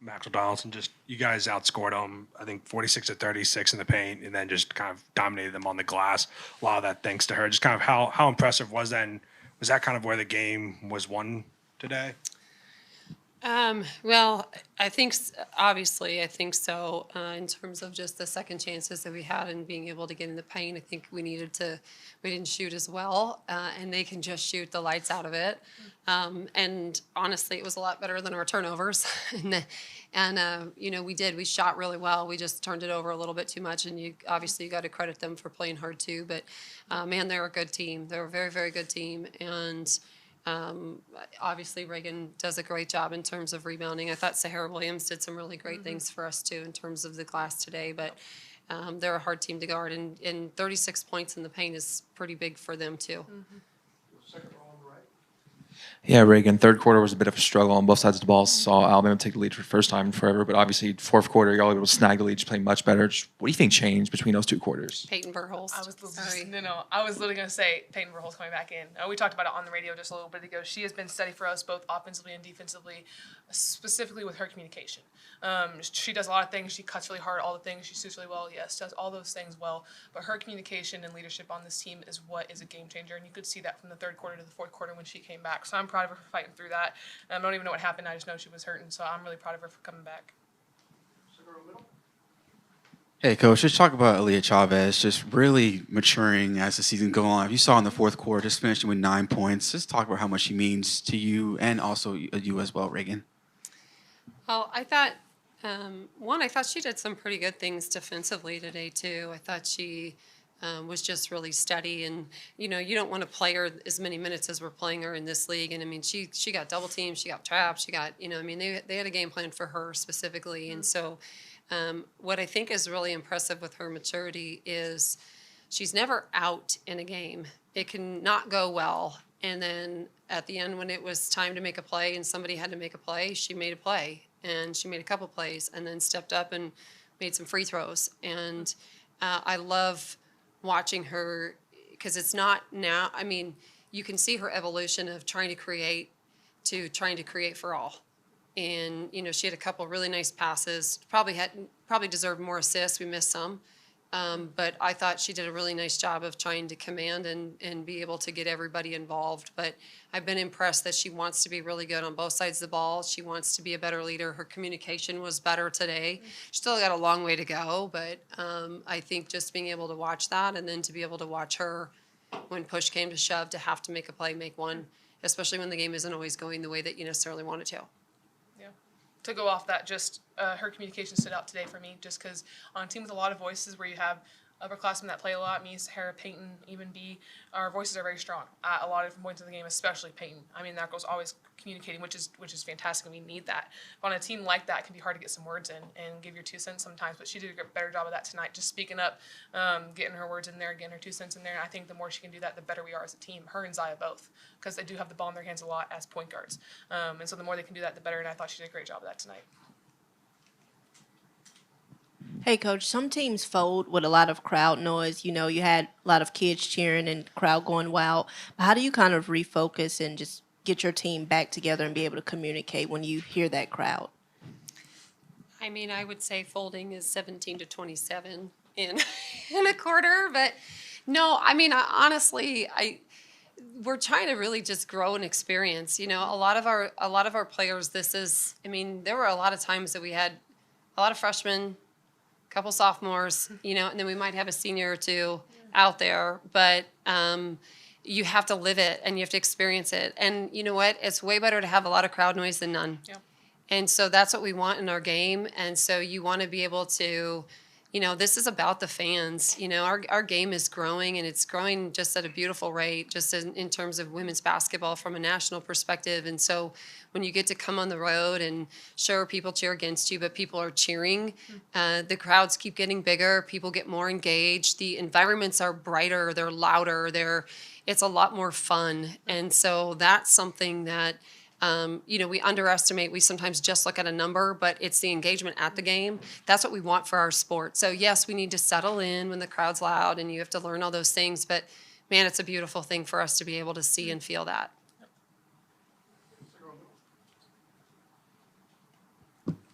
Maxwell Donaldson, just you guys outscored them, I think 46-36 in the paint, and then just kind of dominated them on the glass. A lot of that thanks to her. Just kind of how impressive was that? And was that kind of where the game was won today? Well, I think obviously I think so. In terms of just the second chances that we had and being able to get in the paint, I think we didn't shoot as well, and they can just shoot the lights out of it. And honestly, it was a lot better than our turnovers. We shot really well. We just turned it over a little bit too much, and you got to credit them for playing hard too. But man, they're a good team. They're a very, very good team, and. Obviously, Raegan does a great job in terms of rebounding. I thought Sahara Williams did some really great things for us, too, in terms of the glass today. But they're a hard team to guard, and 36 points in the paint is pretty big for them, too. Yeah, Raegan, third quarter was a bit of a struggle on both sides of the ball. Saw Alabama take the lead for the first time in forever, but obviously fourth quarter, y'all were able to snag the lead, just play much better. What do you think changed between those two quarters? Peyton Verhulst. I was literally going to say Peyton Verhulst coming back in. We talked about it on the radio just a little bit ago. She has been steady for us both offensively and defensively, specifically with her communication. She does a lot of things. She cuts really hard, all the things. She shoots really well, yes, does all those things well. But her communication and leadership on this team is what is a game changer, and you could see that from the third quarter to the fourth quarter when she came back. So I'm proud of her for fighting through that. I don't even know what happened. I just know she was hurting, so I'm really proud of her for coming back. Hey, Coach, just talk about Aaliyah Chavez just really maturing as the season goes on. You saw in the fourth quarter, just finishing with 9 points. Just talk about how much she means to you and also you as well, Raegan. Well, I thought, I thought she did some pretty good things defensively today, too. I thought she was just really steady. And, you don't want to play her as many minutes as we're playing her in this league. And, I mean, she got double teamed. She got trapped. She got, they had a game plan for her specifically. And so what I think is really impressive with her maturity is she's never out in a game. It can not go well. And then at the end, when it was time to make a play and somebody had to make a play, she made a play. And she made a couple plays and then stepped up and made some free throws. And I love watching her because it's not now. I mean, you can see her evolution of trying to create for all. And, she had a couple really nice passes, probably deserved more assists. We missed some. But I thought she did a really nice job of trying to command and be able to get everybody involved. But I've been impressed that she wants to be really good on both sides of the ball. She wants to be a better leader. Her communication was better today. She's still got a long way to go, but I think just being able to watch that and then to be able to watch her when push came to shove to have to make a play, make one, especially when the game isn't always going the way that you necessarily want it to. To go off that, just her communication stood out today for me, just because on a team with a lot of voices where you have upperclassmen that play a lot, me, Sahara, Peyton, even B, our voices are very strong at a lot of different points in the game, especially Peyton. I mean, that goes always communicating, which is fantastic, and we need that. But on a team like that, it can be hard to get some words in and give your 2 cents sometimes, but she did a better job of that tonight, just speaking up, getting her words in there, getting her 2 cents in there, and I think the more she can do that, the better we are as a team, her and Zaya both, because they do have the ball in their hands a lot as point guards. And so the more they can do that, the better, and I thought she did a great job of that tonight. Hey, Coach, some teams fold with a lot of crowd noise. You had a lot of kids cheering and crowd going wild. How do you kind of refocus and just get your team back together and be able to communicate when you hear that crowd? I mean, I would say folding is 17-27 in a quarter, but no, I mean, honestly, we're trying to really just grow and experience. A lot of our players. There were a lot of times that we had a lot of freshmen, couple sophomores, and then we might have a senior or two out there, but you have to live it and you have to experience it. And you know what? It's way better to have a lot of crowd noise than none. Yeah. And so that's what we want in our game. And so you want to be able to, this is about the fans. Our game is growing, and it's growing just at a beautiful rate, just in terms of women's basketball from a national perspective. And so when you get to come on the road and sure, people cheer against you, but people are cheering, the crowds keep getting bigger, people get more engaged, the environments are brighter, they're louder, it's a lot more fun. And so that's something that we underestimate. We sometimes just look at a number, but it's the engagement at the game. That's what we want for our sport. So yes, we need to settle in when the crowd's loud and you have to learn all those things, but man, it's a beautiful thing for us to be able to see and feel that.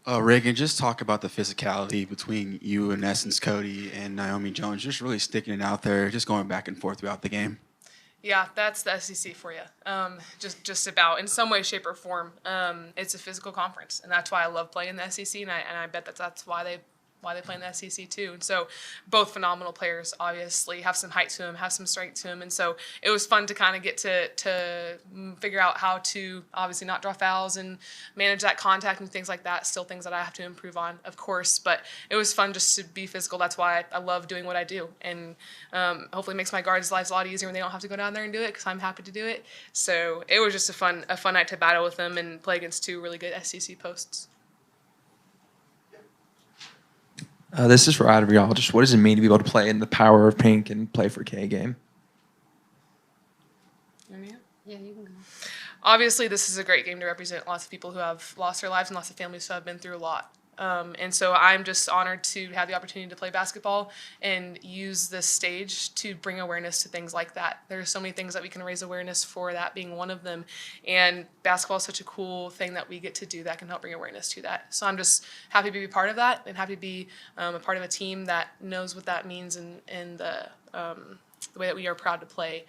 Raegan, just talk about the physicality between you and Essence Cody and Naomi Jones, just really sticking it out there, just going back and forth throughout the game. Yeah, that's the SEC for you. Just about in some way, shape, or form. It's a physical conference, and that's why I love playing the SEC, and I bet that's why they play in the SEC too. And so, both phenomenal players, obviously, have some height to them, have some strength to them, and so it was fun to kind of get to figure out how to obviously not draw fouls and manage that contact and things like that. Still things that I have to improve on, of course, but it was fun just to be physical. That's why I love doing what I do, and hopefully it makes my guards' lives a lot easier when they don't have to go down there and do it, because I'm happy to do it. So it was just a fun night to battle with them and play against two really good SEC posts. This is for either of y'all. Just what does it mean to be able to play in the power of pink and play for K game? Yeah, you can go. Obviously, this is a great game to represent lots of people who have lost their lives and lots of families who have been through a lot. And so I'm just honored to have the opportunity to play basketball and use this stage to bring awareness to things like that. There are so many things that we can raise awareness for, that being one of them. And basketball is such a cool thing that we get to do that can help bring awareness to that. So I'm just happy to be part of that and happy to be a part of a team that knows what that means and the way that we are proud to play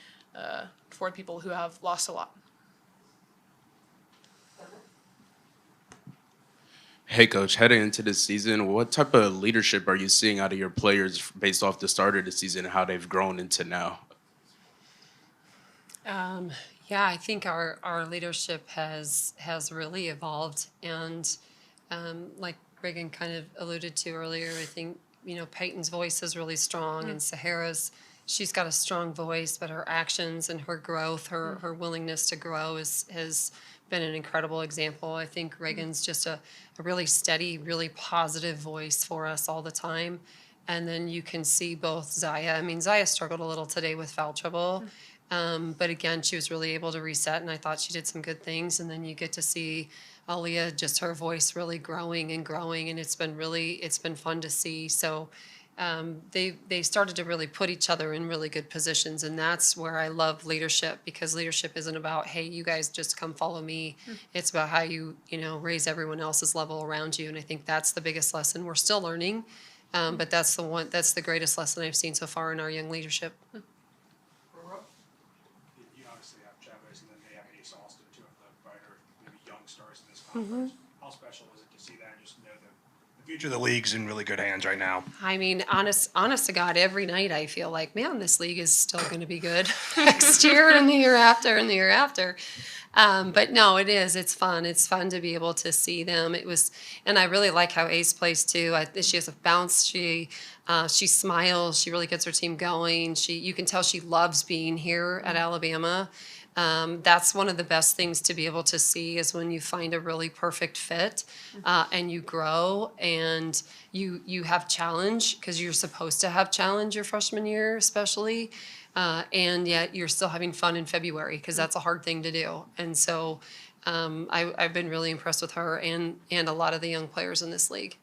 for people who have lost a lot. Hey, Coach, heading into this season, what type of leadership are you seeing out of your players based off the start of the season and how they've grown into now? Yeah, I think our leadership has really evolved, and like Raegan kind of alluded to earlier, I think Peyton's voice is really strong, and Sahara's, she's got a strong voice, but her actions and her growth, her willingness to grow has been an incredible example. I think Raegan's just a really steady, really positive voice for us all the time. And then you can see both Zaya. I mean, Zaya struggled a little today with foul trouble. But again, she was really able to reset, and I thought she did some good things. And then you get to see Aaliyah, just her voice really growing, and it's been fun to see. So they started to really put each other in really good positions, and that's where I love leadership, because leadership isn't about, hey, you guys just come follow me. It's about how you raise everyone else's level around you, and I think that's the biggest lesson. We're still learning, but that's the greatest lesson I've seen so far in our young leadership. You obviously have Chavez, and then they have Ace Austin, two of the brighter, maybe young stars in this conference. How special was it to see that and just know that the future of the league's in really good hands right now? I mean, honest to God, every night I feel like, man, this league is still going to be good next year and the year after and the year after. But no, it is. It's fun. It's fun to be able to see them. And I really like how Ace plays too. She has a bounce. She smiles. She really gets her team going. You can tell she loves being here at Alabama. That's one of the best things to be able to see, is when you find a really perfect fit, and you grow and you have challenge, because you're supposed to have challenge your freshman year, especially. And yet you're still having fun in February, because that's a hard thing to do. And so I've been really impressed with her and a lot of the young players in this league.